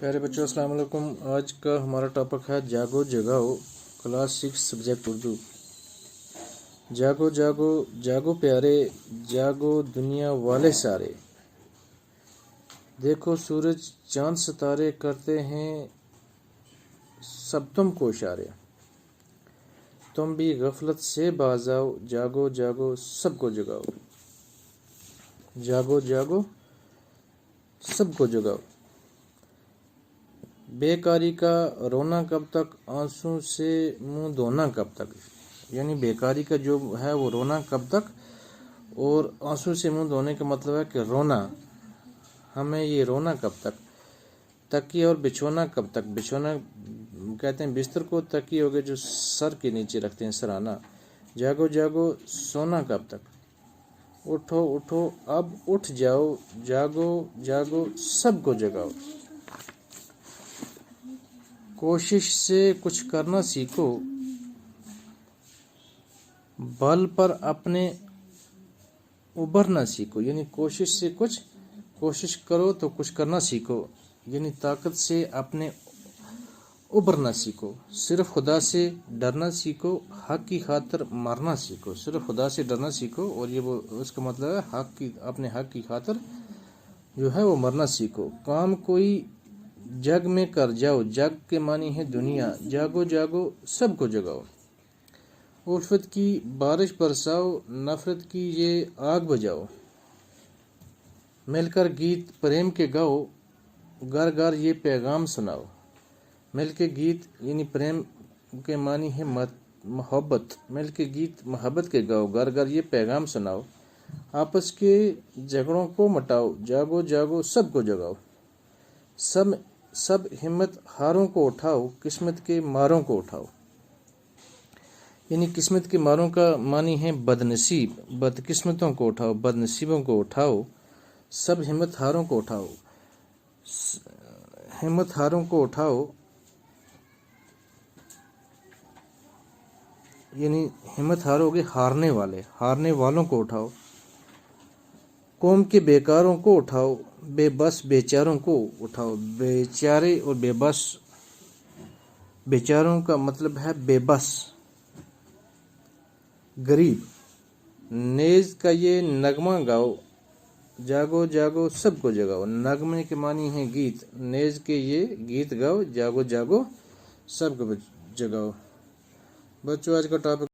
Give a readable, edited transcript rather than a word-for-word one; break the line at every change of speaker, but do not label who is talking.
प्यारे बच्चों अस्सलाम वालेकुम। आज का हमारा टॉपिक है जागो जगाओ, क्लास 6 सब्जेक्ट उर्दू। जागो जागो जागो प्यारे, जागो दुनिया वाले सारे, देखो सूरज चांद सितारे करते हैं सब तुमको इशारे। तुम भी गफलत से बाज आओ, जागो जागो सबको जगाओ। जागो जागो सबको जगाओ। बेकारी का रोना कब तक, आंसू से मुंह धोना कब तक। यानी बेकारी का जो है वो रोना कब तक, और आंसू से मुंह धोने का मतलब है कि रोना, हमें ये रोना कब तक। तकिया और बिछोना कब तक, बिछोना कहते हैं बिस्तर को, तकिए हो गए जो सर के नीचे रखते हैं, सराना। जागो जागो सोना कब तक, उठो उठो अब उठ जाओ, जागो जागो सबको जगाओ। कोशिश से कुछ करना सीखो, बल पर अपने उभरना सीखो। यानी कोशिश से कुछ, कोशिश करो तो कुछ करना सीखो, यानी ताकत से अपने उभरना सीखो। सिर्फ खुदा से डरना सीखो, हक की खातिर मरना सीखो। सिर्फ खुदा से डरना सीखो, और ये वो उसका मतलब है हक की, अपने हक की खातिर जो है वो मरना सीखो। काम कोई जग में कर जाओ, जग के मानी है दुनिया, जागो जागो सबको जगाओ। उल्फत की बारिश बरसाओ, नफरत की ये आग बजाओ। मिलकर गीत प्रेम के गाओ, घर घर ये पैगाम सुनाओ। मिलके गीत यानी प्रेम के मानी है मोहब्बत, मिलके गीत मोहब्बत के गाओ, घर घर ये पैगाम सुनाओ। आपस के झगड़ों को मटाओ, जागो जागो सबको जगाओ। सब हिम्मत हारों को उठाओ, किस्मत के मारों को उठाओ। यानी किस्मत के मारों का मानी है बदनसीब, बदकिस्मतों को उठाओ, बदनसीबों को उठाओ। सब हिम्मत हारों को उठाओ, हिम्मत हारों को उठाओ, यानी हिम्मत हारोगे हारने वाले, हारने वालों को उठाओ। कौम के बेकारों को उठाओ, बेबस बेचारों को उठाओ। बेचारे और बेबस, बेचारों का मतलब है बेबस, गरीब। नेज का ये नगमा गाओ, जागो जागो सबको जगाओ। नगमे के मानी है गीत, नेज के ये गीत गाओ, जागो जागो सबको जगाओ। बच्चों आज का टॉपिक